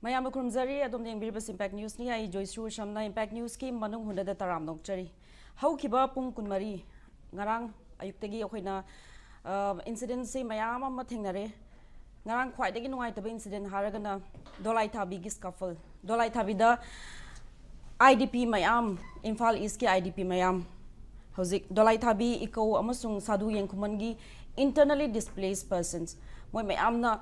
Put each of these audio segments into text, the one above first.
Mayam Kurumzari, Adom Biribus Impact News ni ay Joyshree Usham na Impact News ki Manung Hunda da Taram Nokchari. How kiba pung kunmari ngarang ayuktagi okay na incident si mayam mathingnare ngarang khwaidagi nungaitaba incident haragana dolai thabi gi scuffle dolai thabi da IDP mayam Imphal East ki IDP mayam hozik dolai thabi iko amasung sadhu yengkuman gi internally displaced persons moi mayam na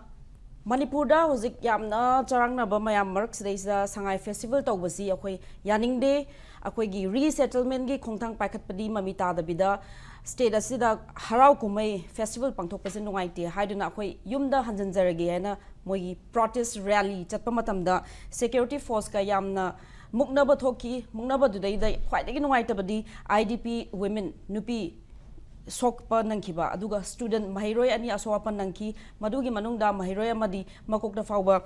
Manipur da hozik yamna charangna ba mayam marks reisa sangai festival tawbasi akhoi yaning de akhoi gi resettlement gi khongthang paikhat padi mamita da bida state asida harau kumai festival pangthok pase nungai te haiduna akhoi yumda hanjanjarage haina moi protest rally chatpa matam da security force ka yamna mukna ba thoki mukna ba dudai da khwaidagi nungai tabadi IDP women nupi sokpa nangkiba aduga student mahiroi ani aswapan nangki madugi manungda mahiroi amadi makokda fawba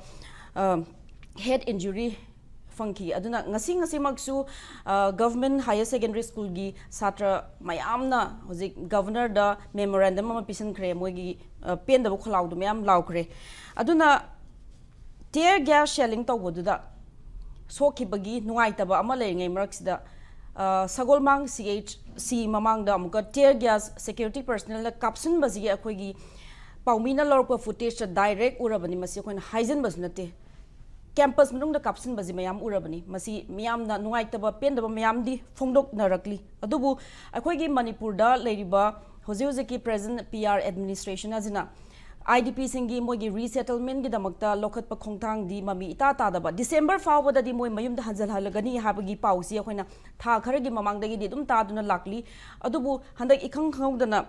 head injury funky aduna ngasi maksu government higher secondary school gi satra mayamna hozik governor da memorandum ama pisan kre moigi pen da kholau du mayam laukre aduna tear gas shelling tawboduda sokibagi nuaitaba ama leingai maraksida Sagolmang CHC mamang da muka tear gas security personnel la caption bazi akhoi paumina lorpa footage direct urabani masi akhoi haizen basnate campus manung da caption bazi mayam urabani masi miyam na nuaitaba pendaba mayam di phongdok narakli adubu akhoi Manipur da leiriba hoje ki present PR administration azina IDP singi mogi resettlement gi damakta lokhat pa khongthang di mami ita ta da ba December fawa da di moi mayum da hanjal halagani habagi pausi akoina tha kharagi mamang dagi di dum ta duna lakli adubu handak ikhang khangdana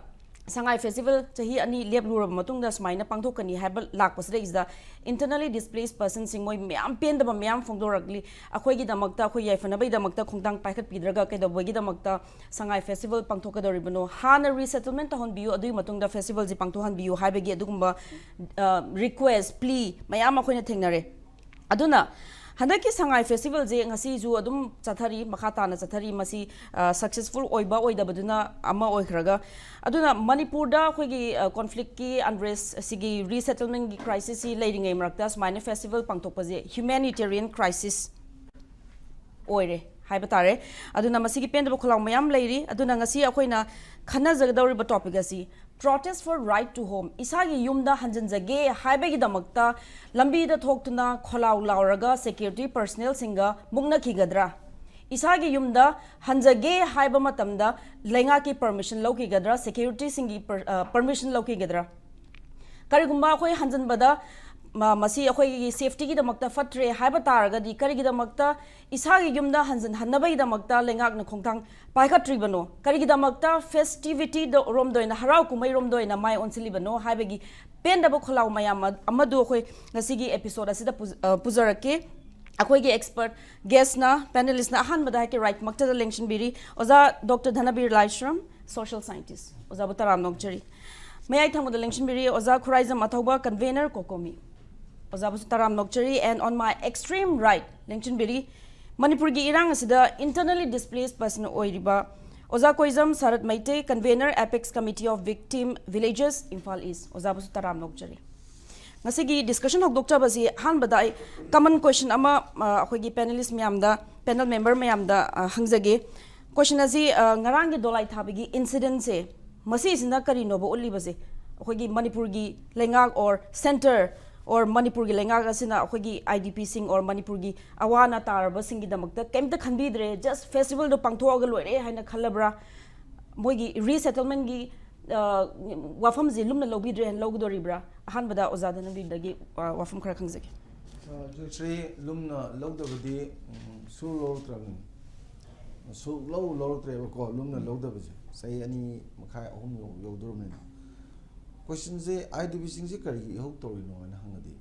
sangai festival chahi ani leblura matung da smaina pangthokani habal lakpas re is da internally displaced persons sing moi myam pen da myam phongdorakli akhoi gi damakta akhoi yaifana bai damakta khongtang paikhat pidraga ke da bogi damakta sangai festival pangthokadoribano hana resettlement hon biu adui matung da festival ji pangthohan biu haibegi adugumba request plea myam akhoi na thengnare aduna Handaki sangai festival je ngasi ju adum chathari makhata na chathari masi successful oiba oida baduna ama oikhraga aduna Manipur da khoigi conflict ki unrest sigi resettlement ki crisis si leiringai marakta smine festival pangthokpa je humanitarian crisis oire haibatare aduna masi ki pendaba kholang mayam leiri aduna ngasi akhoina khana jagdawri ba topic asi protest for right to home isagi yumda hanjanjage haibegi damakta lambi da thoktuna kholau lauraga security personnel singa mungna kigadra isagi yumda hanjage haiba matamda lenga ki permission loki gadra security singi permission loki gadra karigumba khoi hanjanbada masi akhoi safety gi damakta fatre haiba taraga di karigi damakta isagi yumda hanjan hannabai damakta lengak na khongthang paikhatri bano karigi damakta festivity do rom doina harau kumai rom doina mai onsili bano haibegi pendaba kholau mayam amadu akhoi ngasigi episode asida puzarake akhoi gi expert guest na panelist na ahan bada ke right makta election biri oza Dr. Dhanabir Laishram social scientist oza butaram nokchari may I thank the election biri oza Khuraijam Athouba Convenor COCOMI Oza Taram Nokchari, and on my extreme right, Lengchin Biri, Manipur gi irang asida internally displaced person oiriba. Oza Koijam Sarat Meitei, Convenor Apex Committee of Victim Villages, Imphal East. Oza Taram Nokchari. Ngasigi discussion of Dr. Basi Han Badai, common question ama akhoi panelist miyamda, panel member miyamda hangzage. Question azi ngarangi dolai thabigi incident se masi isina kari nobo uli base. Akhoi Manipur gi lengak or center or Manipur gi lenga asina akhoi IDP sing or Manipur gi awana tarba sing gi damakta kemta khanbidre just festival do pangthoga loire haina khalabra moi gi resettlement gi wafam ji lumna lobidre han logdoribra ahan bada ozadana bi dagi wafam khara khangjake Joyshree lumna logdabadi su lortram su lortre ko lumna logdabaje sai ani makhai ahum yogdormen question je IDP sing je kari hok tori no na hangadi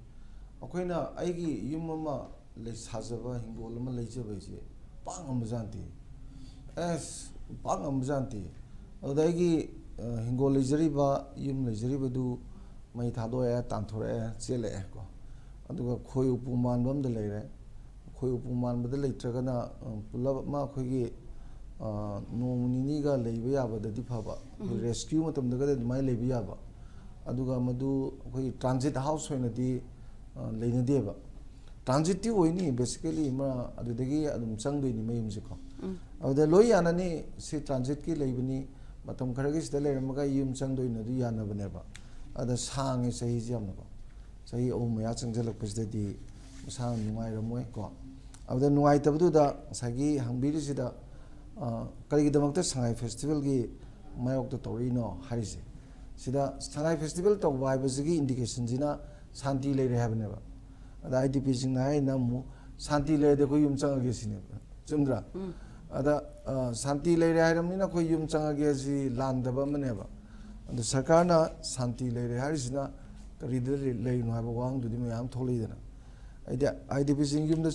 akoina aigi yumama le sajaba hingol ma leijaba je pangam janti es pangam janti odaigi hingol leijari ba yum leijari badu mai thado ya tanthore chele ko aduga khoi upuman bam de leire khoi upuman bad leitraga na pulab ma khoigi no nini ga leiba yaba dadi phaba rescue matam daga mai leiba yaba aduga madu koi transit house hoina di leina deba transit ti oini basically ma adudagi adum changdoi ni mayum se ko aduda loi yanani si transit ki leibani matam kharagi sida leiramaga yum changdoi na du yana bane ba ada sangi sahi jamna ko sahi o maya changjalak pasda di sang nungai ramoi ko aduda nungai tabdu da sagi hangbiri sida karigi damakta sangai festival gi mayok to tori no harise sida sangai festival to bai basigi indication jina santi leire habne ba ada IDP sing nai namu santi leire ko yum changage sine chumdra ada santi leire haram ni na ko yum changage si landaba mane ba ada sarkar na santi leire harisina karida lei no haba wang du di mayam tholi dana aida IDP sing yum da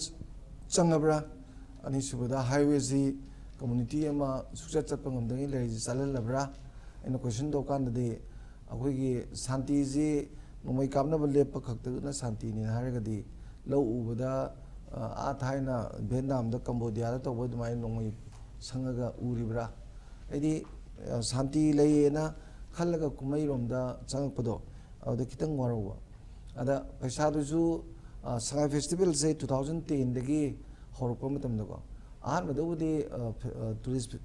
changabra ani subada highway si community ama success chat pangam dangi lei salal labra ena question do kan de akoi gi santi ji nomai kamna bale pakhak na santi ni haragadi lo ubada a thaina Vietnam da Cambodia da to bod mai nomai sangaga uribra edi santi leina khalaga kumai rom da changpado ada kitang warawa ada paisa du ju sangai festival se 2010 dagi horpa matam da ko ahan madudi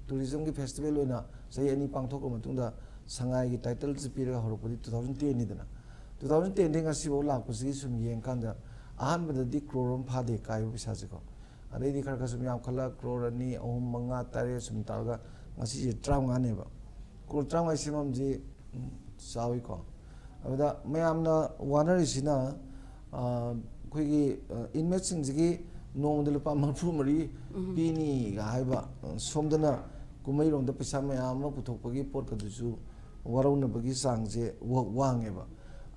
tourism ki festival oina sai ani pangthok ko matungda sangai ki title ji pira horpa 2010 ni dana 2010 ding asi bo lak pusi sum yeng kanda ahan badadi krorom phade kai bisa jiko adai di kharka sum yam khala kror ni ohum manga tare sum targa ngasi je tram ngane ba kror tram ai simam ji sawi ko abada mayamna wanari sina khoigi inmate sing ji nong de lupa marfu mari pini ga haiba somdana kumai rom da pisa mayam ma puthok pagi pot ka dusu warona bagi sang je wange ba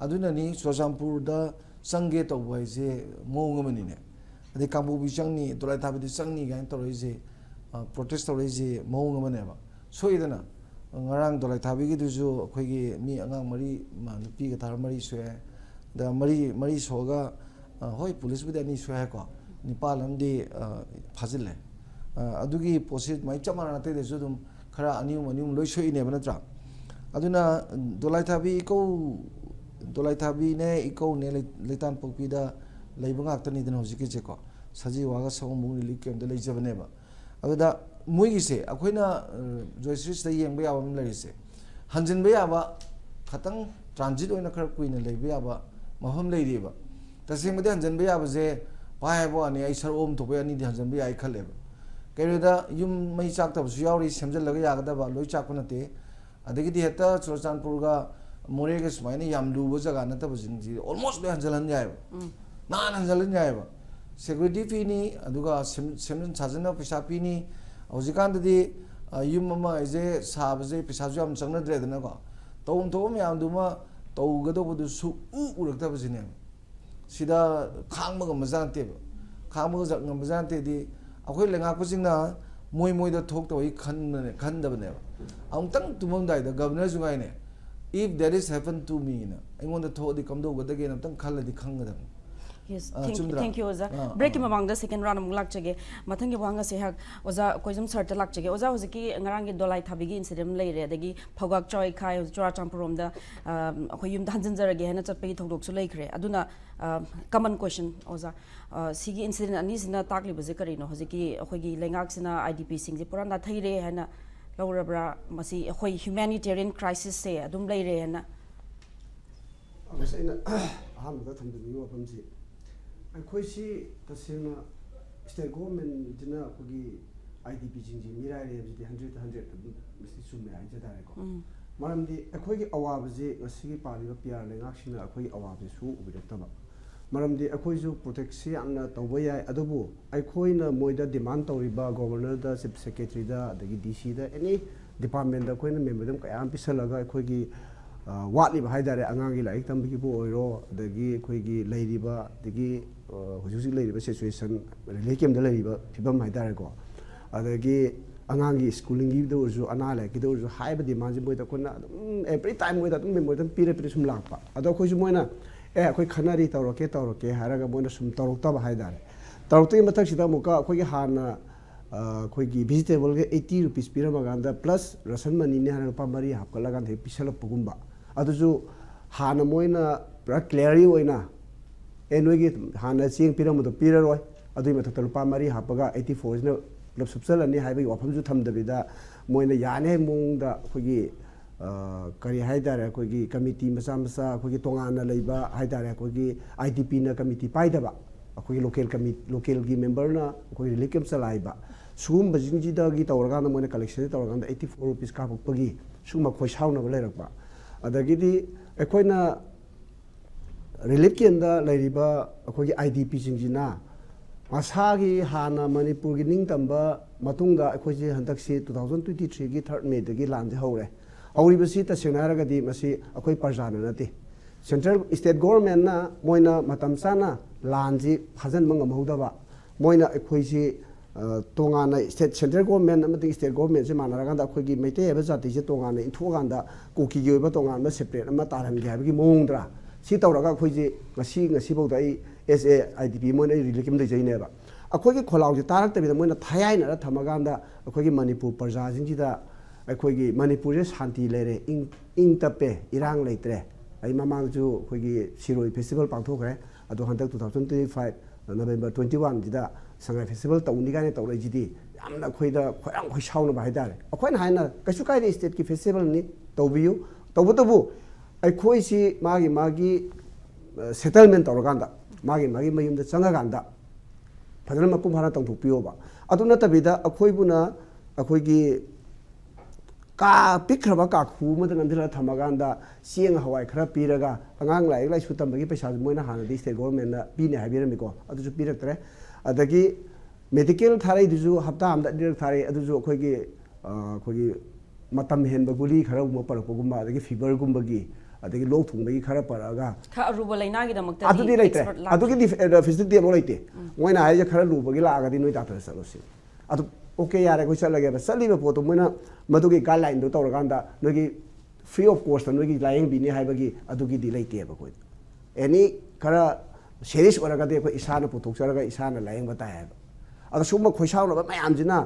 aduna ni Chojampur da sangge to boy je mong mani ne ade kambu bi changni dolai thabi di changni ga to roi je protest to roi je mong mane ba soidana ngarang dolai thabi gi duju khoi gi mi angang mari ma nupi ga thar mari swe da mari soga hoi police bi da ni swe ko nipal amdi phajile adugi posit mai chamana na te de judum khara anium loi soi ne bana tra aduna dolai thabi ko dolai thabi ne iko ne leitan pokpida leibanga tani den hojiki je ko saji waga song mung li kem de leijabane ba aduda muigi se akoina Joyshree sta yeng ba yawam lari se hanjin ba yawa khatang transit oina khar kuina leiba yawa maham leiri ba tasing made hanjin ba yawa je pai bo ani ai sar om to ba ani di hanjin ba ai khale ba kairida yum mai chak tab su yawri semjal laga yagada ba loi chak na te adagi di heta Churachandpur ga more ke smaini yam lu bo jaga na tab jing almost le hanjalan jai ba nan hanjalan jai ba security fee ni aduga semjin chajana pisa pi ni hojikan di yum mama je sab je pisa ju am changna dre dana ko tom yam du ma to ga do bu su urak tab jine sida khangma ga mazan te ba khangma ga ngam mazan te di akhoi lenga ko jingna moi da thok to khan da bane ang tang tumam dai da governor ju ngai ne if that is happen to me na engon da tho di kam do ga da ge na tang khal di khang ga yes thank you oza break mamang da second round amung lak chage mathang gi wanga se hak oza koijam sir ta lak chage oza hojiki ngarang gi dolai thabi gi incident leire dagi phogak choi khai Churachandpurom da akhoi yum da hanjin jarage hena chat pegi thongdok su leikre aduna common question oza sigi incident ani sina takli baje kari no hojiki akhoi gi lengak sina IDP sing je pura na thaire hena laurabra masi akhoi humanitarian crisis se adum leire hena asaina aham da thamdini wa pamsi akhoi si tasena state government jina akhoi IDP jinji mirai re ji 100 misi sume ai jada ko maramdi akhoi gi awabaje ngasi pariba piar le ngaksina akhoi awabe su ubirataba maramdi akhoi ju protection amna tawaya adubu akhoi na moida demand tawriba governor da chief secretary da dagi DC da any department da akhoi na member dam kayam pisalaga akhoi gi watliba haidare angangi laik tambigi bu oiro dagi akhoi gi leiriba dagi hujusi leiriba situation lekem da leiriba fibam haidare ko adagi angangi schooling gi do urju anala gi do urju haiba demand ji moida kona every time moida tum moida pire sum lakpa ado akhoi ju moina akhoi khanari tawroke haraga moina sum tawrokta ba haidare tawrokti mathak sida muka akhoi gi hana akhoi gi vegetable ge 80 rupees pirama ganda plus ration money ne hana pa mari hapkala gan the pisala pugumba aduju hana moina pra clearly oina नोगी Hana Cheng पिरम तो पिररोय अदुई मथक रुपा मरी हापगा 84 ने मतलब सबसलनी highway वाफमजु थमदबिदा Moina याने मुंगदा अखोगी करी हाइदारे अखोगी committee मसा मसा अखोगी तोंगाना लेबा हाइदारे अखोगी ITP ना कमिटी पाइदबा अखोगी लोकल की मेंबर ना अखोगी रिलीफ कैंप चलाइबा सुम बजिंगजिदागी तौरगाना मोइना कलेक्शन तौरगाना 84 रुपीस कापपगी सुम खोइसाउना लेरकबा अदगिदी अखोइना रिलीफ केंद्र लेरिबा अखोगी आईडीपी सिंजिना मसागी हाना मणिपुर की निंगतंबा मतुंगा अखोजी हंतक्सी 2023 की 3 मे दगी लांजे हौरे औरिबसी तसेंगनारगदी मसी अखोई प्रजाना नते सेंट्रल स्टेट गवर्नमेंट ना मोइना मतमसाना लांजी फजन मंगमहौदबा मोइना अखोईसी तोंगाना स्टेट सेंट्रल गवर्नमेंट अमति स्टेट गवर्नमेंट से मानरागांदा अखोगी मेइतेई एबा जाति से तोंगाना इंथोगांदा कोकी गी ओइबा तोंगाना सेपरेट अमा तारहनगे हाबगी मोंगद्रा सी तौरगा अखोजी ngasi bauda SA IDP मोइना रिलीफ केम दैजैनेबा अखोगी खोलाउजे तारक्तबिदा मोइना थायाइना थमगांदा अखोगी मणिपुर प्रजासिंजिदा अखोगी मणिपुर से शांति लेरे इंग तपे इरांग लेत्रे आई ममांगजु अखोगी सिरोई फेस्टिवल पांथोखरे अदो हंतक 2025 नवंबर 21 जिदा संगाई फेस्टिवल तौनिगाने तौरैजिदी यामना अखोइदा खोरांग खोइसाउना बाइदारे अखोइन हाइना कछु काइदे स्टेट की फेस्टिवल नि तौबियु तौबतबु अखोइसी मागी सेटलमेंट तौरगांदा मागी मयुमदा चंगागांदा फजन मपुंग फाना तंथोपियोबा अदु नतबिदा अखोइबुना अखोइगी का पिखरबा का खुमद नंदिला थमगांदा सिंग हवाई खरा पीरगा अंगांग लाइक लाइ सुतंबगी पैसा Moina Hana the state government ना पीने हाबिरमिको अदुजु पीरक्तरे अदगी मेडिकल थारै दुजु हप्ता आमदा दिरक थारै अदुजु अखोगी मतम हेनबा गुली खरा उम परपगुमा अदगी फीवर गुमबगी अदगी लोक थुंबगी खरा परगा खा रुबा लाइनागी दमक्ता अदुदी लेते अदुगी फेसिलिटी अमो लेते मोइना हाइजे खरा लुबगी लागादी नोइ डाक्टर चलोसि अदु ओके यारे कोई चलगे चलीब पोतो मोइना मदुगी गाइडलाइन दो तौरगांदा नोगी फ्री ऑफ कॉस्ट नोगी लाइंग बिनी हाइबगी अदुगी दि लेतेबा कोइ एनी खरा सीरियस ओरगदे कोइ इसाना पुथोक्चरगा इसाना लाइंग बतायबा अदु सुम खोइसाउनबा मयामजिना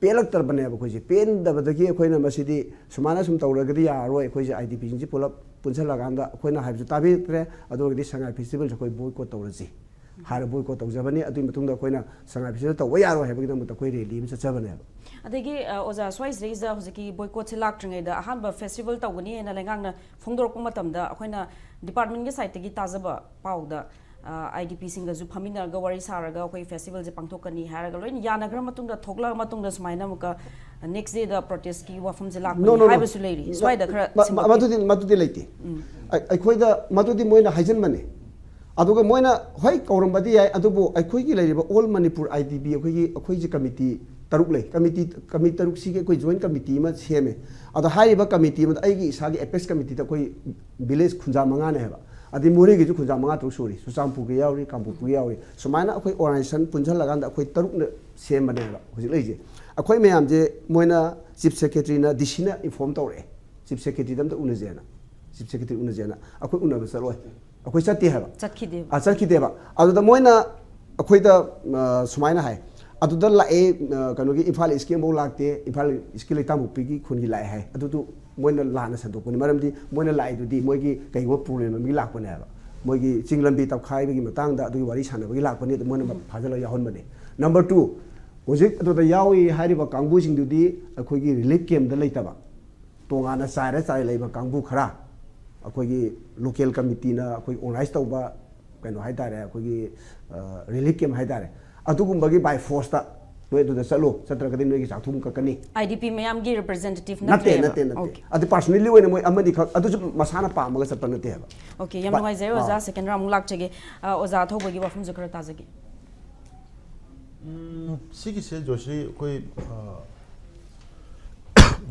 पेलक्तरबनेबा कोइजे पेनदबदगी अखोइना मसिदी सुमाना सुम तौरगदी यारोय अखोइजे आईडीपी जिंजि पुलप पुनसलगांदा अखोइना हाइबजु ताबित्रे अदुगदी संगाई फेस्टिवल जखोइ बोयकॉट तौरजि हार बोयकॉट तौजबनी अदुइ मतुंगदा अखोइना संगाई फेस्टिवल तौवा यारो हाइबगिदमत अखोइ रेली म चचबनेबा अदगी ओजा स्वाइस रेजा हुजकी बोयकॉट से लाक्ट्रिंगैदा अहानबा फेस्टिवल तौगनी एना लेंगांगना फोंदोरकप मतमदा अखोइना डिपार्टमेंट के साइड तगी ताजबा पाउदा IDP सिंगजु फमिनरगा वरी सारगा अखोइ फेस्टिवल जे पांथोकनी हारगा लोइन यानग्रा मतुंगदा थोकला मतुंगदा सुमाइना मुका नेक्स्ट डे द प्रोटेस्ट की वाफम जे लाक्नी हाइबसु लेरी स्वाइदा खरा मदुदी लेते अखोइदा मदुदी मोइना हाइजनबने अदुगा मोइना होय कौरमबदी याय अदुबो अखोइगी लेरिबा ऑल मणिपुर IDP अखोइजी कमिटी तरुक ले कमिटी तरुक सिगे कोई जॉइंट कमिटी मा सेमे अदो हाइबा कमिटी मा आइगी इसागी एपेक्स कमिटी ता कोई विलेज खुंजा मंगा ने हेबा अदि मोरेगी जु खुंजा मंगा तरुक सोरी सुचामपुगे यावरी कामपुगे यावरी सुमाइना अखोइ ऑर्गेनाइजेशन पुंजल लगांदा अखोइ तरुक ने सेम बने हेबा हुजि लेजे अखोइ मयाम जे मोइना चीफ सेक्रेटरी ना DC ना इन्फॉर्म तौरे चीफ सेक्रेटरी दम उनजेना चीफ सेक्रेटरी उनजेना अखोइ उनबा चलोय अखोइ चत्ती हेबा चत्खिदेबा अदुदा मोइना अखोइदा सुमाइना हाय अदुदा लाए कनोगी इम्फाल स्कीम बो लागते इम्फाल स्किल तामुपीगी खुनगी लाए है अदुदु मोइना लाना संदोपनि मरमदि मोइना लाइदुदि मोइगी कइगो प्रॉब्लम मी लापने है मोइगी चिंगलंबी तबखाइबगी मतंगदा अदुगी वारी सानबगी लापने मोइना फाजल याहनबने नंबर 2 होजिक अदुदा यावी हारिबा कांगबु सिंगदुदि अखोइगी रिलीफ कैंप द लेतबा तोंगाना चाय लेबा कांगबु खरा अखोइगी लोकल कमिटी ना अखोइ ऑर्गेनाइज तौबा कनो हाइतारे अखोइगी रिलीफ कैंप हाइतारे अदुगुंबगी बाय फोर्स ता नोय दुदा चलो चत्रगदि नोयगी चाथुम ककनी IDP मैम गी रिप्रेजेंटेटिव नते अदु पर्सनली ओइना मोय अमदि खक अदु मसाना पामगा चतप नते हेबा ओके यम नोय ओजा सेकंड राउंड लाक्चगे ओजा थोबगी वफम जकर ताजगी सिगी से जोशी कोई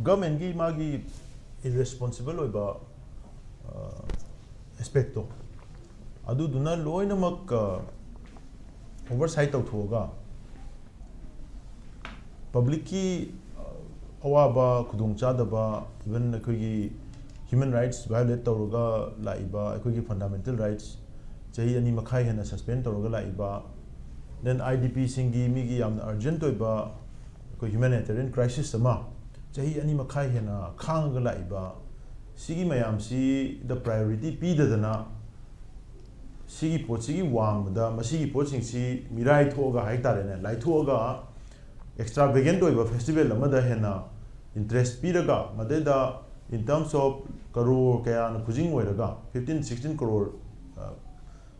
गवर्नमेंट की मागी इरेस्पॉन्सिबल ओइबा एस्पेक्टो अदु दुना लोइनमक ओवरसाइट तौथोगा पब्लिक की अवाबा खुदोंचादबा इवन अखोगी ह्यूमन राइट्स वायलेट तौरगा लाइबा अखोगी फंडामेंटल राइट्स चाही अनि मखाई हेना सस्पेंड तौरगा लाइबा देन IDP सिंगी मिगी यामना अर्जेंट ओइबा अखोई ह्यूमैनिटेरियन क्राइसिस अमा चाही अनि मखाई हेना खांगगा लाइबा सिगी मयाम सी द प्रायोरिटी पीददना sigi pochi wang da masigi poching si mirai thoga hai tare ne lai thoga extravagant oiba festival amada hena interest piraga madeda in terms of crore kaya na khujing oiraga 15-16 crore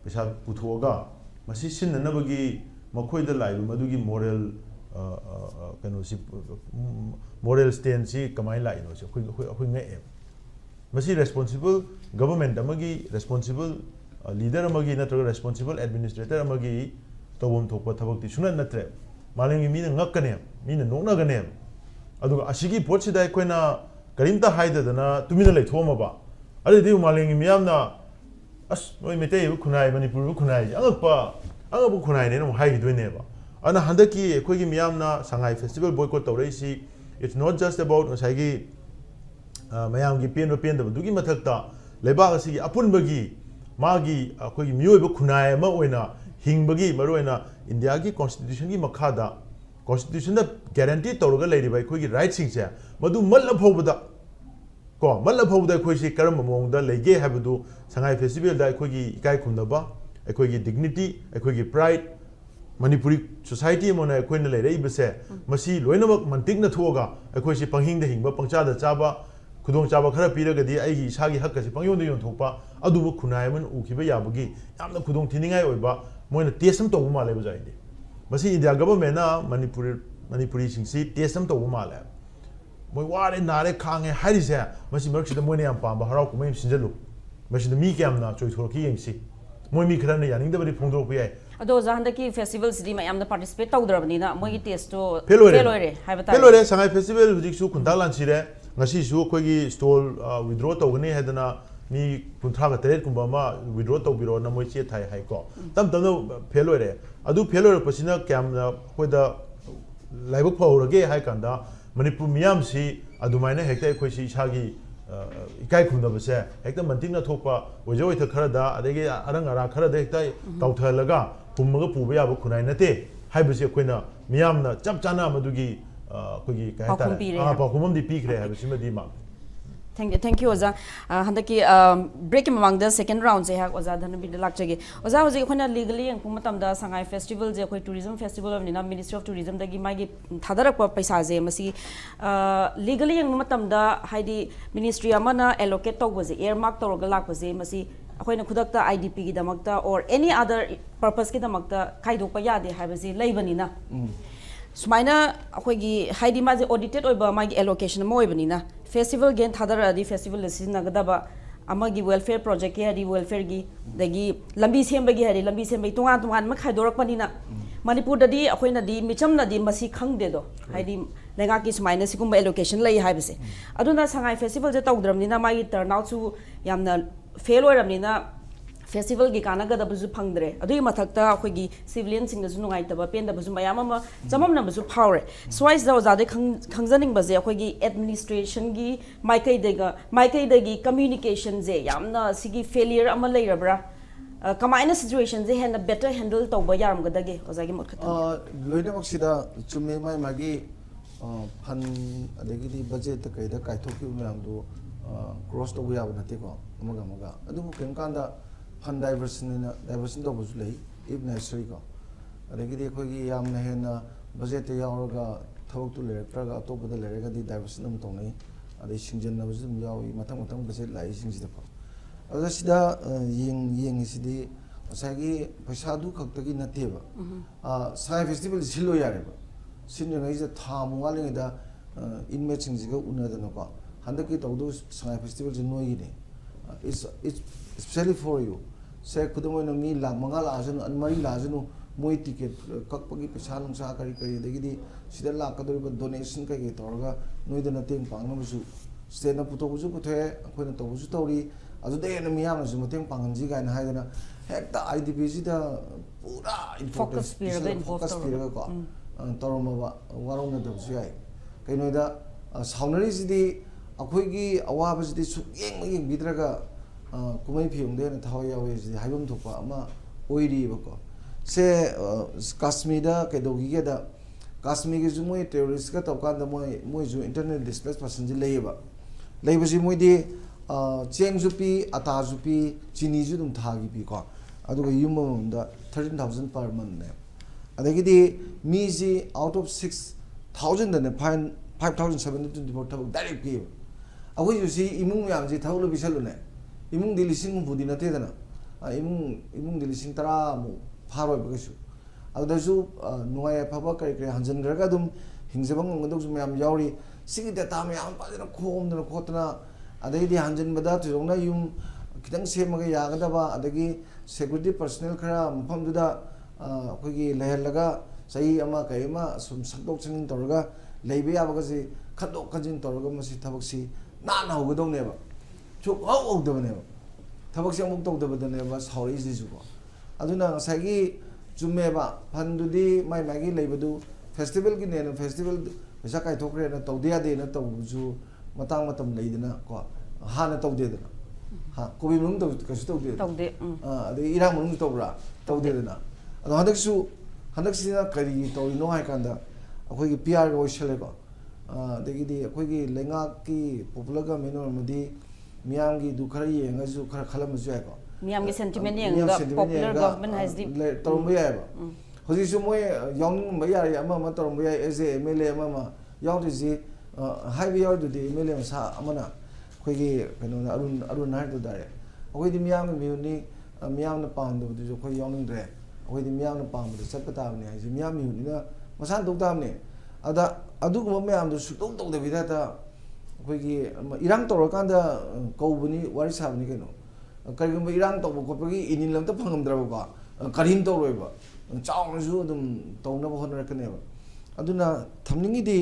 pesa puthoga masi sinnanabagi makhoida laibu madugi moral kano si moral stand si kamai lai no khoi ngai masi responsible government amagi responsible leader amagi natraga responsible administrator amagi tobom thokpa thabak ti sunan natre malengi mina ngakkane mina nokna gane aduga asigi pochida koina karimta haidadana tumina leithoma ba adi malengi miyamna as noi Meitei khunai Manipur khunai angapa khunai ne no hai doine ba ana handaki khoi gi miyamna Shanghai festival boycott tawreisi it's not just about saigi mayam gi pen da dugi mathakta leba asigi apun bagi magi khoi gi miyoy ba khunai ma oina hingbagi maroina India gi constitution gi makhada constitution da guarantee tawraga leiri bai khoi gi right sing se madu malla phobda ko malla phobda khoi si karam mong da lege habdu Shanghai festival da khoi gi ikai khumnaba khoi gi dignity khoi gi pride Manipuri society mona khoi na leirei bese masi loinamak mantik na thoga khoi si panghing da hingba pangcha da chaba khudong chaba khara piraga di ai gi isagi hakka si pangyon da yon thokpa adubu khunai man ukhiba yabagi yamna khudong thiningai oiba moina tesam to ma leba jaide masi India government na Manipuri singsi tesam to ma le moi ware nare khange harise masi mark sida moina yam pamba harau kumai sinjalu masi mi kyam na choi thorki yengsi moi mi khara na yaning da bari phongdok pai ado jahanda ki festival sidi mayam da participate tawdrabani na moi gi test to felore haibata Shanghai festival hujik su kundalan sire ngasi su khoi gi stall withdraw tawgani hedana mi kunthra ga teret kumba ma withdraw tawbiro na moi che thai hai ko tam no felore adu felore pasina kyam na hoida laibuk phawrage hai kanda Manipur miyam si adumaina hekta khoi si isagi ikai khunda base hekta manting na thokpa ojoi tha khara da adege arang ara khara da hekta tawthalaga pummaga puba yaba khunai nate hai base khoina miyam na chap chana madugi khoi kai ta pa khumam di pikre hai base madi ma Thank you Oza handaki break among the second round je hak Oza Dhanabir lakchage Oza hoje khona legally ang pumatam da Shanghai festival je khoi tourism festival of nina Ministry of Tourism dagi magi thadarak pa paisa je masi legally ang matam da haidi ministry amana allocate tawba je earmark tawraga lakpa je masi akhoi khudakta IDP gi damakta or any other purpose ki damakta khaidokpa yade haibasi leibani na sumaina akhoi gi haidi ma je audited oiba magi allocation mo oibani na festival gen thadara di festival siznagadaba amagi welfare project ki hari welfare gi dagi lambi sembagi hari lambi sembai tungan ma khaidorak panina Manipur dadi akhoi di micham na di masi khangde do haidi lenga ki sumaina sikumba allocation lai haibase aduna Shanghai festival je tawdramni na magi turnout su yamna fail oiramni na festival gi kana gada buzu phangdre adui mathakta akhoi gi civilian sing da sunungai taba pen da buzu mayam ma jamam na buzu phawre swise da zade khangjaning baje akhoi gi administration gi maikai de gi communication je yamna sigi failure ama leirabra kamaina situation je hen better handle tawba yaram gada ge ozagi mot khata loina maksida chumme mai magi fan adegi di budget ta kai da kai thokki myam do cross to ya na te ko amaga adu kem kanda fan diversion to busu lei if necessary ko adegi di khoi gi yam na hen budget ta yauraga thok tu le traga to bada le ga di diversion am to nei adei singjen na busu yawi matang budget lai singji da ko ada sida yeng sidi asagi paisa du khaktagi nateba sai festival silo yare ba sinne ngai ja thamu ngale da inmate singjiga unada no ko handaki tawdu sai festival je noi ne it's especially for you say kudumo na mi la mangal ajanu anmari la ajanu moi ticket kakpagi paisa nung sa kari degi di sida la kadori ba donation kai ke torga noi da na teng pang na busu state na puto busu puthe akhoi na to busu tori adu de na miyam na mateng panganji ga na haidana hekta IDP ji da pura focus period ko toroma ba warong na dabsu yai kaino da saunari ji di akhoi gi awaba ji di su yeng bidraga kumai phiong de na thaw yawe ji haibam thokpa ama oiri ba ko se Kashmir da kedogi ge da Kashmir ge ju moi terrorist ka tawkan da moi ju internet displaced person ji leiba ji moi di cheng jupi ata jupi chini ju dum thagi pi ko aduga yum amamda 13,000 per month ne adagidi miji out of 6,000 dane 5,724 thabak direct pi agoi ju si imung myam ji thawlo bisalu ne imung di lising budi na te dana imung di lising tara mu pharoi bagasu adasu nuai phaba kai kai hanjan raga dum hingjabang ngdok su myam yauri sigi data myam pa dana khom dana khotna adagidi hanjan bada thirongna yum kitang semaga yagadaba adagi security personnel khara mpham duda akhoi lehalaga sai ama kai ma sum sakdok changin torga leibe yabaga si khadok khajin torga masi thabak si na na hogadong neba chuk hau hau daba neba thabak si amuk tok daba neba sauri ji ju ko aduna sagi jumeba phandudi mai magi leibadu festival gi ne festival pesa kai thokre na tawdia de na tawju matang matam leidana ko ha na tawde dana ha kobi mung taw kasu tawde ade irang mung tawra tawde dana ado handak sina kari tawino hai kanda akhoi gi PR go shele ba degidi akhoi gi lenga ki popular ga menor madi miyam gi du khara yenga ju khara khalam ju ai ko miyam gi sentiment yenga popular government has the tormo ya ba hoji su moy yong ma ya ama ma tormo ya as a MLA ama yong ji highway or du de MLA sa amana akhoi gi kano arun har du dare akhoi di miyam mi ni miyam na pam du ju akhoi yong dre akhoi di miyam na pam du sat pa ta ne ai ji miyam mi ni na masan dok tam ne ada aduguma miyam du su dok dok de bidata akhoi irang torokanda kaubani wari sabni keno karigumba irang tawba khotpagi inin lamta phangamdraba ba karin tawroiba chawna su dum tawna ba honarakneba aduna thamningi di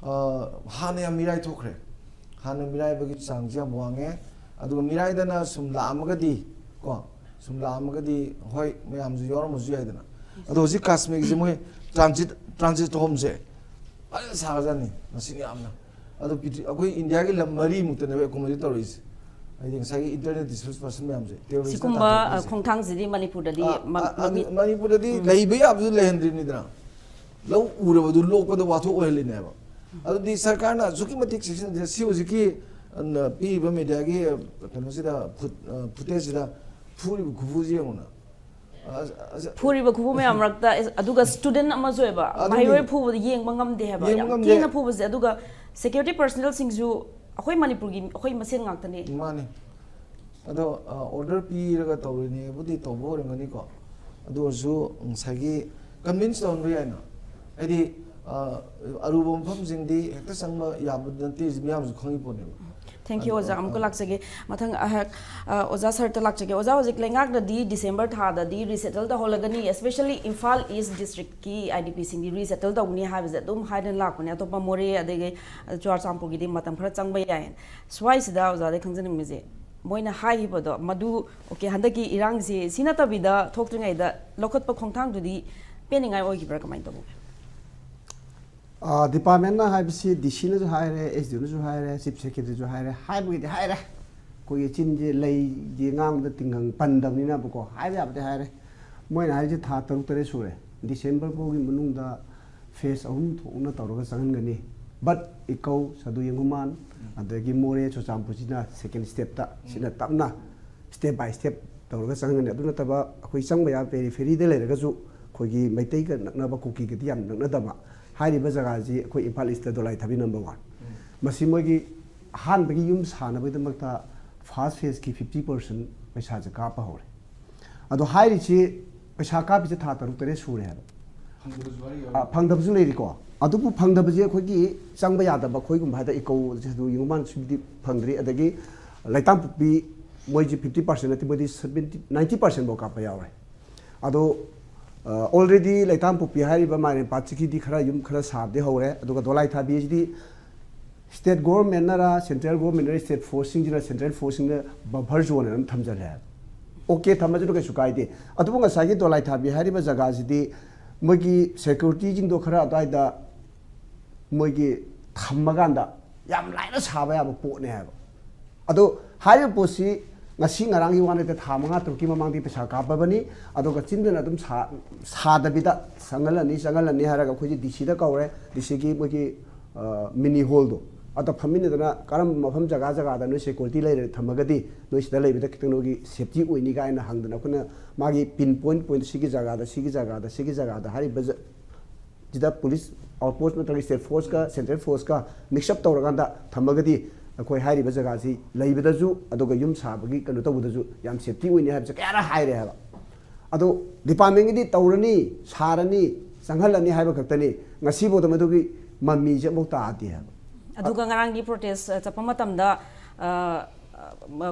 hana ya mirai thokre hana mirai bagi changja buange aduga mirai dana sumla amagadi ko sumla amagadi hoi mayam ju yor muju yaidana ado ji kasmik ji moi transit home je al sagajani masini amna ado akoi India ki lamari mutane be komedi toris I think sai internet resource person me amse sikumba khongthang jidi Manipur dadi Manipur dadi leibe abdu lehendri ni dra lo ura badu lok padu watho oile ne ba ado di sarkar na suki matik section de si oziki pi ba media gi kano sida footage da puri gufuji ngona puri ba khubu me amrakta aduga student ama joeba mairoi phu yeng bangam de haba kina phu ba aduga security personnel singju akhoi Manipur gi akhoi masen ngak tane mani ado order pi raga tawrini budi tawbo rengani ko ado su sagi convince on riana edi arubom pham jingdi hekta sangma yabudante miam su khangi pone thank you oza amko laksage mathang oza sir ta laksage oza hojik lengak da di December tha da di resettle da holagani especially Imphal East district ki IDP sing di resettle da uni ha dum haidan lakune atopa more adege chwar champur gi di matam khara changba yain swai sida oza de khangjan mije moina hai bodo madu okay handaki irang si sina ta bida thoktringai da lokot pa khongthang dudi peningai oi gi bra kamai to department na haibisi DC na jo haire SDO na jo haire chief secretary jo haire haibu gi haire ko ye chin je lei ji ngang da tingang pandam ni na bu ko haibe abde haire moi na haije tha taruk tare sure December bo gi munung da phase ahum thona tawra sangan gani but ikau sadu yenguman adagi more cho champu jina second step ta sina tamna step by step tawra sangan gani aduna taba khoi changba ya periphery de le ga ju khoi gi Meitei ka nakna ba kuki gi yam nakna dama हाइरिबा जगह जी अखोई Imphal east Dolai थाबी number 1 मसी मोगी हान बगी yum साना बगी दमकता first phase की 50% पैसा ज का पा होरे अदो हाइरि छि पैसा का बिजे था तरुक तरे सुरे है फंगदब जु लेरि को अदुबु फंगदब जे अखोई चंगबा यादब अखोई गुम हादा इको जदु युमान सुबिदि फंगद्रि अदगी लाइताम पुपी मोइजि 50% नति मोदि 70 90% बो का पा यावरे अदो already laitam pupi hariba mare pachiki di khara yum khara sabde hore aduga dolai tha bhd state government na ra central government na state forcing jina central forcing na buffer zone na thamjale okay thamaju ke sukai de aduga ngasai gi dolai tha bi hariba jaga jidi mogi security jing do khara adai da mogi thammaganda yam laina saba ya po ne ha ado hariba posi ngasi ngarang gi wane te thamanga turki mamang di pesa ka babani adoga chindena adum sa da bida sangalani haraga khoji DC da kawre DC gi mogi mini hall do अत फमिनदना करम मफम जगह जगह दा no security लेरे थमगदी no सिदा लेबिदा खितनोगी safety ओइनी गायना हांगदना खुना मागी पिन पॉइंट सिगी जगह दा हारि बज जिदा पुलिस आउटपोस्ट नतगी स्टेट फोर्स का सेंट्रल फोर्स का मिक्सअप तौरगांदा थमगदी अखोय हारि जगह सी लेबिदाजु अदोगा युम साबगी कनो तबुदाजु याम सेफ्टी ओइनी हाबसे क्यारा हाइरे हाबा अदो डिपार्टमेंट गी तौरनी Sarni संघलनी हाइबा खक्तनी ngasi bo matugi mami je mo ta ati ha aduga ngarang gi protest chapa matam da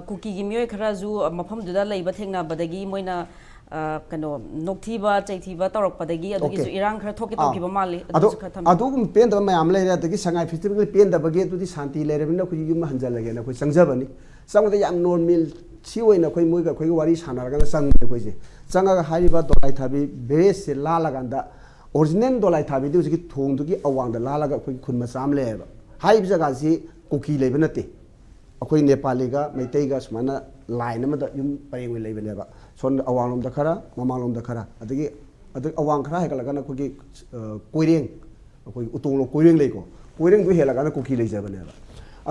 kuki gi myoy khara ju mafam du da leiba thengna badagi moina kano nokthiba chaithiba torok padagi adugi ju irang khara thoki toki ba mali adu pen da mayam le adagi sangai festival pen da bagi tu di shanti le rebina khu yum hanjal lage na khu sangjabani sangda yam normal si oina khoi moi ga khoi wari sana ga sang khoi je sanga hari ba dolai thabi be se la la ganda original dolai thabi du ji thong du gi awang da la la ga khoi khun ma sam le ba hai jaga si kuki le ba nate akhoi nepali ga meitei ga smana line ma da yum pareng we le ba ne ba son awang lom da khara mamang lom da khara adagi adag awang khara ha ga la ga na khu gi koireng akhoi utong lo koireng le ko koireng du hela ga na kuki le ja ba ne ba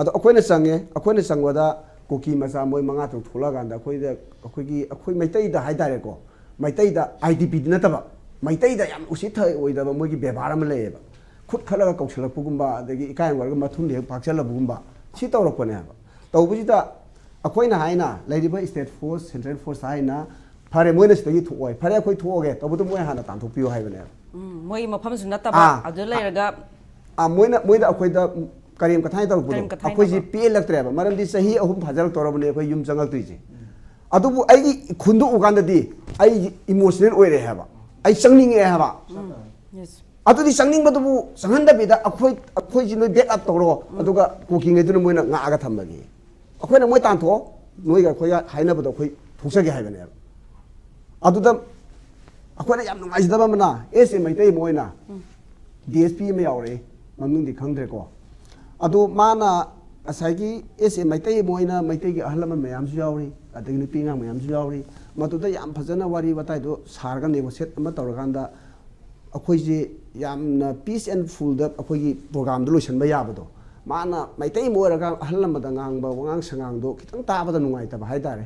ado akhoi na sangwa da kuki ma sa moi manga tu thola ga da akhoi da akhoi meitei da hai da re ko meitei da idp na ta ba Meitei da yam usit thai oida ba mogi bebar am le ba khut khala ga kausala pugumba adagi ikai war ga mathun le phakchala bugumba si tawrok pane ba tawbuji da akoina haina ladiba state force central force haina phare moina sitagi thuoi phare akhoi thuoge tabudu moi hana tan thupio haibane moi mafam su nata ba adu leiraga moina akhoi da karim kathai taw budu akhoi ji pe laktre ba maram di sahi ahum phajal torabane akhoi yum jangal tuiji adubu ai khundu uganda di ai emotional oire ha ba ai changning e haba yes atu di changning ba du sanghanda bi da akhoi ji noi back up toro aduga cooking e du moina nga aga thamagi akhoi na moi tan tho noi ga khoi haina ba da khoi thuksa ge haibane adu da akhoi na yam nungai da ba mana ese meitei moina dsp me yaure mamung di khangdre ko adu mana asagi ese meitei moina meitei gi ahlama mayam su yauri adagi ni pinga mayam su yauri matuda yam phajana wari batai do sarga negotiate ama tawraganda akhoi ji yamna peace and full da akhoi gi program do loisan ba yabado mana meitei moiraga ahlama da ngang ba wangang sangang do kitang ta ba da nungai ta ba haidare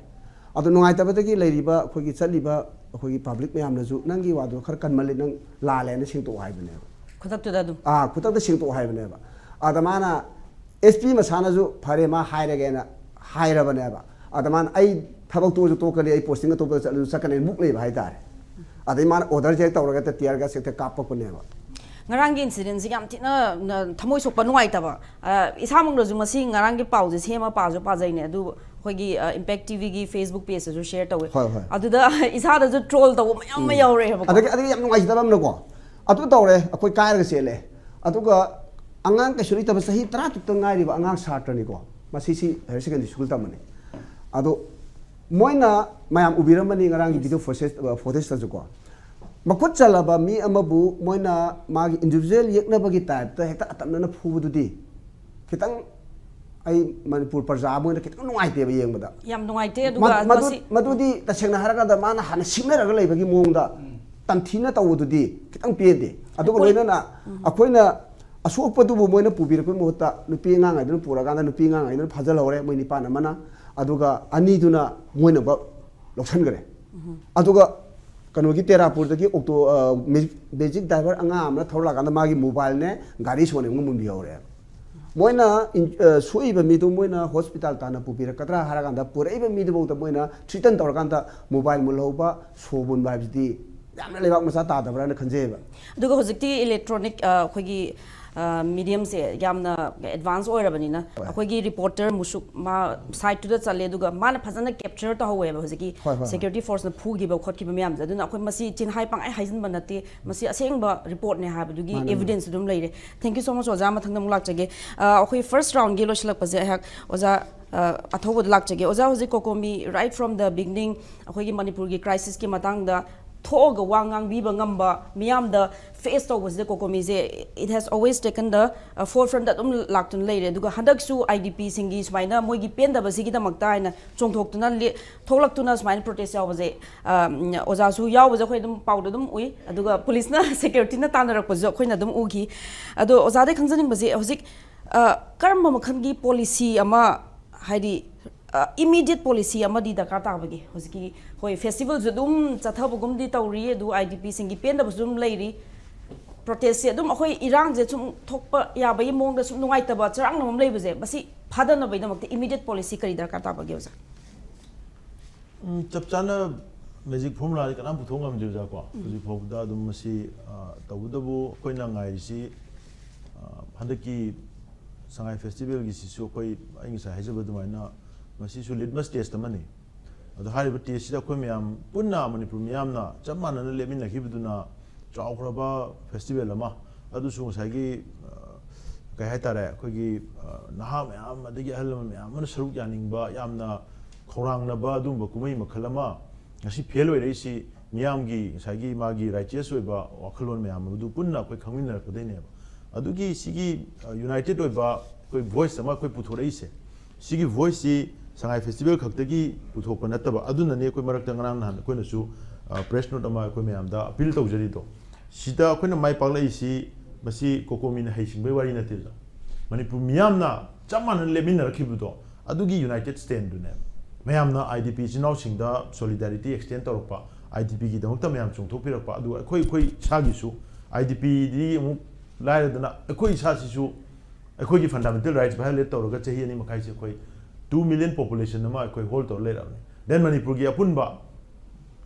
adu nungai ta ba da gi leiriba akhoi gi chaliba akhoi gi public mayam na ju nangi wa do khar kan mali nang la le na sing to haibane khutak tu da du khutak da sing to haibane ba adamana sp masana ju phare ma hairage na hairabane ba adamana ai thabak to to kali ai posting to pa chalu sakane muk le bhai dar adai man order je tawra ga tiar ga sekte kap pa ne ba ngarang gi incident ji yam thina thamoi sok pa nuai ta ba isamung ro ju masi ngarang gi pau je sema pa jo pa jai ne adu khoi gi impact tv gi facebook page ju share tawe adu da isa da ju troll taw mayam ma yaw re ba adai yam nuai da bam na ko atu tawre akoi kai ga sele atu ga angang ka shuri ta ba sahi 30 tuk ngai ri ba angang satra ni ko masi si higher secondary school ta mane adu moina mayam ubiramani ngarang video footage ta juko makut chalaba mi amabu moina magi individual yekna bagi type ta hekta atamna na phubu di kitang ai manipur parja moina kitang nuai te ba yeng bada yam nuai te aduga madu di ta sengna haraga da mana hana simna raga lei bagi mong da tamthina tawu di kitang pe de aduga loina na akoina asok padu bu moina pubir ko mohta nupi nga ngai du pura ga nupi nga ngai du phajal hore moini pa na mana aduga ani duna moina ba loksan gare aduga kanogi terapur dagi okto magic driver anga amna thorla ga magi mobile ne gari sone ngum bi hore moina sui ba mi du moina hospital ta na pupira katra hara ga pura iba mi du bo ta moina treatment tor ga mobile mulhoba sobun ba bi yamna lebak masa ta da bra na khanje ba aduga hojikti electronic khogi medium se yamna advance oirabanina akoigi reporter musuk ma site to the chale duga mana phajana capture ta howe ba hojiki security force na phugi ba khotki ba myam aduna akoi masi chin hai pang ai haijin banate masi aseng ba report ne ha dugi evidence dum leire thank you so much oja mathang nam lak chage akoi first round ge loslak pa je hak oja Athouba lak chage oja hoji COCOMI right from the beginning akoigi Manipur gi crisis ki matang da thoga wangang bi bangam ba miam da face to was the COCOMI je it has always taken the forefront that laktun leire duga hadak su idp singi smaina moigi pen da basi gi da makta na chongthok tuna tholak tuna smaina protest yaw je oja su yaw je khoi dum pawda dum ui aduga police na security na tanarak pa jo khoi na dum ugi ado oja de khangjaning baje hojik karma makhangi policy ama haidi immediate policy ama di dakar ta bagi hosiki hoi festival judum chathabugum di tawri du IDP singi penda busum leiri protest adum akhoi irang je chum thokpa ya bai mong da sum nungai ta ba charang nam lei buje basi phadana bai namak immediate policy kari dakar ta bagi oza chap chana magic formula kana bu thongam ju ja ko ji phobda dum masi tawdabu koina ngai si handaki sangai festival gi sisu koi aingi sa hajaba dumaina masi su litmus test mani ado hariba test da ko miam punna manipur miam na chamana na lemin na hibduna chawkraba festival ama adu su sagi kai haitare ko gi naha miam adagi halama miam man saruk yaning ba yamna khorang na ba dum ba kumai makhalama ngasi fail oi rei si miam gi sagi magi righteous oi ba wakhalon miam du punna koi khangmin na ko dene adugi sigi united oi ba koi voice ama koi puthorei se sigi voice si sangai festival khaktagi puthokpa nataba aduna ne koi marak tangrang nan koi na su press note ama koi myam da appeal tawjari do sida koi na mai paklai si basi COCOMI na haising bai wari na til manipur myam na chaman lemin na rakhibu do adugi united stand du ne myam na IDP jinau singda solidarity extend torpa IDP gi damukta myam chungthok pirakpa adu koi sagi su IDP di mu lai dana koi sa si su koi fundamental rights violate tawraga chahi ani makai se koi 2 million population nama koi hold to le ramne then manipur gi apunba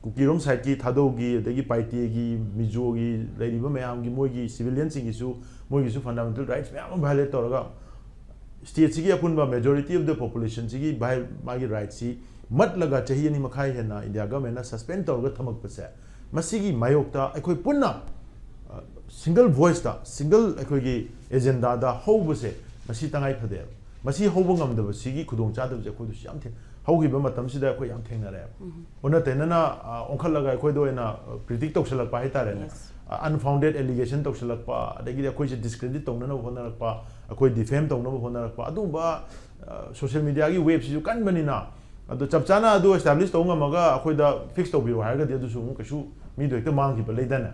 kukirom side ki thado gi dagi paiti gi mijo gi leiriba mayam gi moi gi civilian sing gi su fundamental rights mayam violate tawraga state gi apunba majority of the population gi by magi rights si mat laga chahi ani makai hena india government na suspend tawraga thamak pase masigi mayokta koi punna single voice da single gi agenda da hobuse masi tangai phade masi hobungam da sigi khudong cha da je khoi du yam the hogi ba matam sida khoi yam thengna re ona tenana onkhal laga khoi do ena predict toksalak pa hita re unfounded allegation toksalak pa adagi khoi je discredit tongna na hona pa khoi defame tongna hona pa adu ba social media gi web si kan banina adu chapchana adu establish tonga maga khoi da fix to biro harga de du su kashu mi do ekta mang ki ba leidana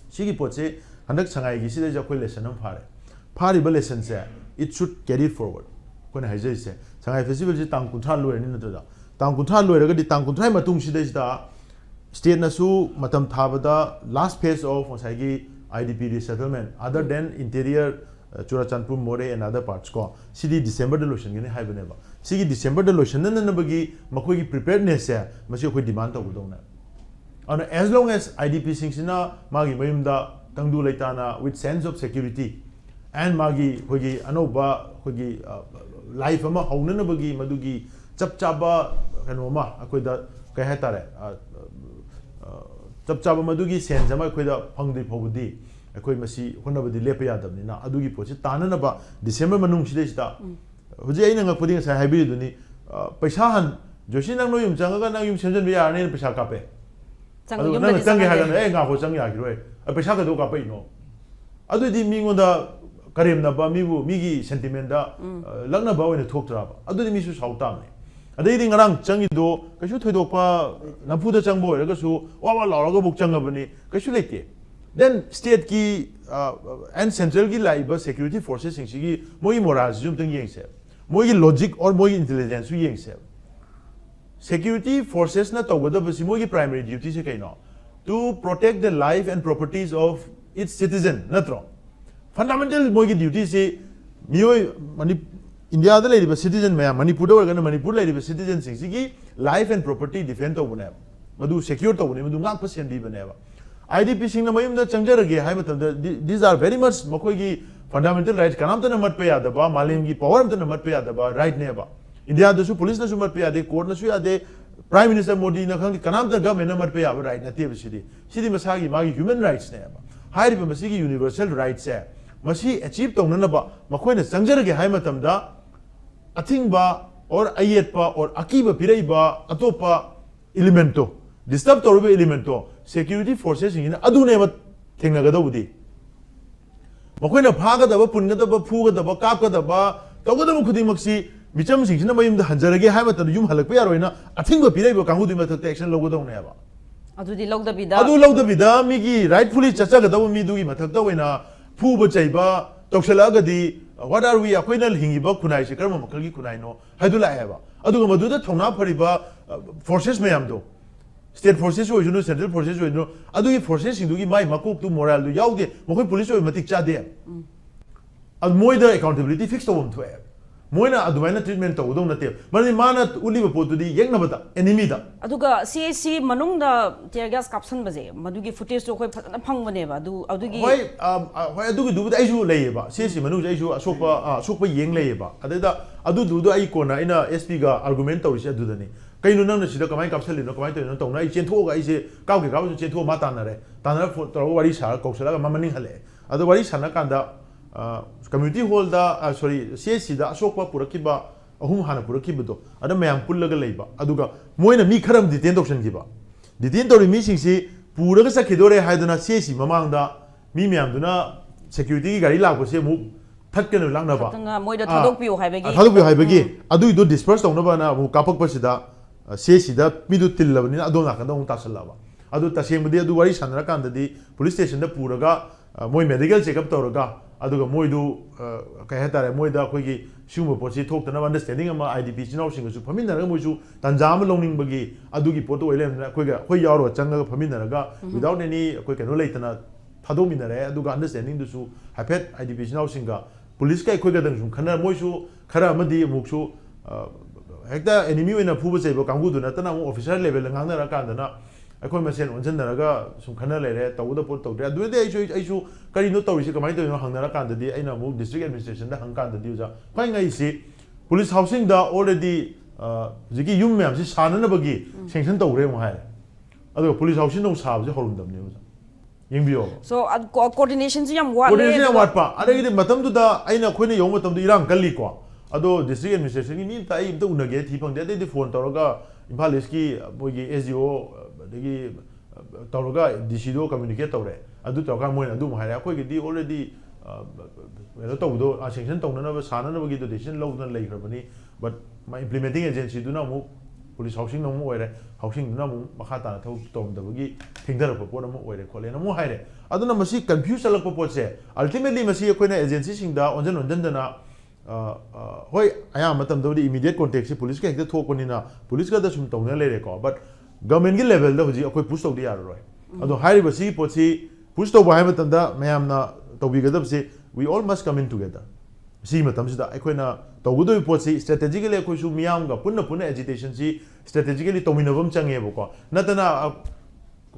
sigi poche handak sangai gi sida ja khoi lesson am phari ba lesson se it should carry forward kone haijai se sangai festival ji tang kunthra loi ni na da tang kunthra loi raga di tang kunthrai matung sida da state na su matam thabada last phase of saigi IDP resettlement other than interior Churachandpur More and other parts ko sidi December de lotion gene haibane ba sigi December de lotion na bagi makoi gi preparedness se masi khoi demand to budong na and as long as IDP singsina magi mayumda tangdu laitana with sense of security and magi hogi anoba hogi life ama haunana bagi madugi chapchaba kanoma akoida kai hatare chapchaba madugi sense ama akoida phangdi phobudi akoi masi honabadi lepa yadabni na adugi pochi tanana ba December manung side sida hoji aina ngakpudi sa habi duni paisa han joshi nang no yum changa nang yum senjan bi arne paisa kape adu nang changi hagan nga ho changi agiroi paisa ka do ka pai no adu di mingonda karem na ba mibu migi sentiment da lagna ba wena thok tra ba adu di misu sautam ne adai di ngarang changi do kashu thoidok pa nampu da changbo ra su wa lauraga buk changa bani kashu lete then state ki and central ki laiba security forces sing gi moi moral jum tang yeng se moi logic or moi intelligence su yeng se security forces na tawada basi moi primary duty se kaino to protect the life and properties of its citizen natro fundamental mogi duty se mioi India da lady citizen maya Manipur da organ Manipur lady citizen sing gi life and property defend to bune madu secure to bune madu ngak percent bi bune ba IDP sing na mayum da changjar ge hai matam these are very much makoi gi fundamental rights kanam ta na mat pe yada ba malim gi power ta na mat pe yada ba right ne ba India da su police na su mat pe yade court na su yade prime minister Modi na khang kanam ta government na mat pe yaba right na te ba sidi masagi magi human rights ne ba hai ba masigi universal rights hai masi achieve tong na ba makoi na changjar ge hai matam da athingba or ayetpa or akiba piraiba atopa elemento disturb torbe elemento security forces in adune ma thengna ga dawdi makoi na phaga da ba punga da ba phuga da ba kap ga da ba tawga da khudi maksi micham sing sina mayum da hanjarage hai ma yum halak pa yaroina athingba piraiba kangu di ma thak action logo daw ne ba adu logda bida mi gi rightfully chacha ga daw mi du gi ma thak daw ina phuba chaiba toksala ga di what are we အခွင့်အရေးဟင်ဘခုနိုင်ရှိကရမမကကြီးခုနိုင်နော်ဟဲ့ဒူလာဟဲ့ပါအဒူကမဒူတဲ့ထုံနာဖရီပါ forces မယမ်တော့ state forces ဆိုယူနို central forces ဆိုယူနိုအဒူ forces စင်ဒူကြီးမိုင်မကုတ်တူ moral လူရောက်တယ်မခွေ police ဆိုမတိချတဲ့အမွေးတဲ့ accountability fix တော့မထွဲမွေးနာအဒူဝိုင်း treatment တော့တော့တဲ့မင်းမာနာဦးလီဘပိုတူဒီရက်နဘတာ enemy တာ aduga CAC manung da tear gas caption baje madugi footage to khoi phana phangmane ba du adugi hoi adugi du ai su lei ba CAC manung ai su asokpa yeng lei ba adeda adu du ai kona ina SP ga argument tawri se adu da ni kainu nang na sida kamai caption li no kamai to no tong na ai chen tho ga ai se kaw ge kaw chen tho ma ta na re to wari sa ko sala ga mamaning hale adu wari sa na kan da community hall da sorry CAC da asokpa purakiba ahum hana purakiba do ada mayam pullaga leiba aduga moina mi kharam detain tawsan giba detain tawri mi singsi puraga sakhidore haiduna CAC mamang da mi mayam duna security gi gari lagbo se mu thatkenu langna ba tanga moida thadok piu haibagi adu do disperse tawna ba na mu kapak pasida CAC da mi du tillabani adon la kan da mu tasallaba adu tasembudi adu wari sanra kan da di police station da puraga moi medical check up tawraga aduga moidu kai hatare moida khoi gi shuma pochi thokta na understanding ama IDP chinau sing su phamin na moisu tanjam longning bagi adugi photo oilem na khoi ga khoi yaro changa phamin na ga without any khoi kano leitana thado min na aduga understanding du su hapet IDP chinau sing ga police kai khoi ga dang su khana moisu khara amadi muksu hekta enemy wena phuba cheiba kangu du na tana mo officer level ngang na ra kan na akhoi masen onjan na ga sum khana le re tawda pot tawde adu de aisu kari no tawri se kamai to no hangna ra kan da di aina mu district administration da hang kan da di ja khai ngai si police housing da already jigi yum myam si sana na bagi sanction tawre mo hai adu police housing no sa je horum dam ne ja yingbiyo so coordination ji yam wa coordination wat pa adagi matam du da aina khoi ne yong matam du irang kalli ko ado district administration ni ta ai to unage thi phang de phone tawraga Imphal ki bogi SGO dagi tawraga DC do communicate tawre adu tawka moina adu mahara khoi gi di already welo tawdo sanction tawna na sana na bagi do decision law na lei khrabani but my implementing agency do na mu police housing no mu oire housing na mu makha ta thau tom da bagi thingdar pa pon mu oire khole na mu haire adu na masi confuse alak pa pot se ultimately masi khoi na agency sing da onjan da na hoi aya matam do di immediate contact si police ka hekta thokoni na police ka da sum tawna le re ko but government gi level da hoji akoi push tawdi yar roi ado hairi basi pochi push tawba hai matam da mayam na tawbi gadab se we all must come in together si matam sida akoi na tawgudo pochi strategically akoi su miyam ga punna agitation si strategically tominabam change bo ko natana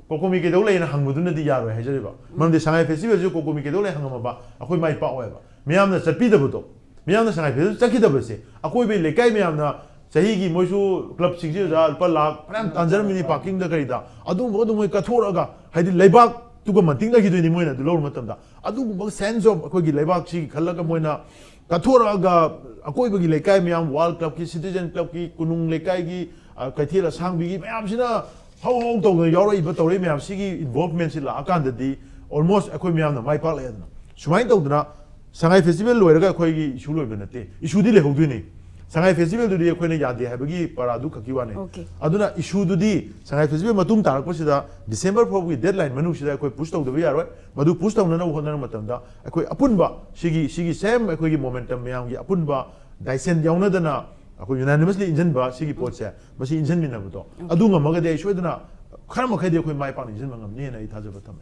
COCOMI ke dole na hangmudu na di yar roi hajari ba mamde sangai festival ju COCOMI ke dole hangama ba akoi mai pa oi ba miyam na chapi da bo miyam na sangai festival chaki da base akoi be lekai miyam na sahi gi moisu club sing ji ja pa lakh pram tanjar mini parking da kari da adu moi ka thoraga haidi leibak tu ko manting da gi do ni moina du lor matam da adu mo sense of akoi gi leibak chi khalaga moina ka thoraga akoi be gi lekai miyam wall club ki citizen club ki kunung lekai gi kaithira sang bi gi miyam sina how to yoro iba to re miyam si gi involvement si la akan da di almost akoi miyam na mai pa le da sumai to da sangai festival loiraga akoi gi issue loi benate issue di le hodu ni sangai festival du di akoi ne yade ha bagi paradu kakiwa ne aduna issue du di sangai festival matum tarak pasida December for we deadline manu sida akoi push tawda bi yaroi madu push tawna na hona matam da akoi apunba sigi same akoi gi momentum myam gi apunba daisen yauna dana akoi unanimously injin ba sigi potse basi injin min na buto adu ngamaga de shoidana khara makhai de akoi mai pa injin mangam ne na I thaja batam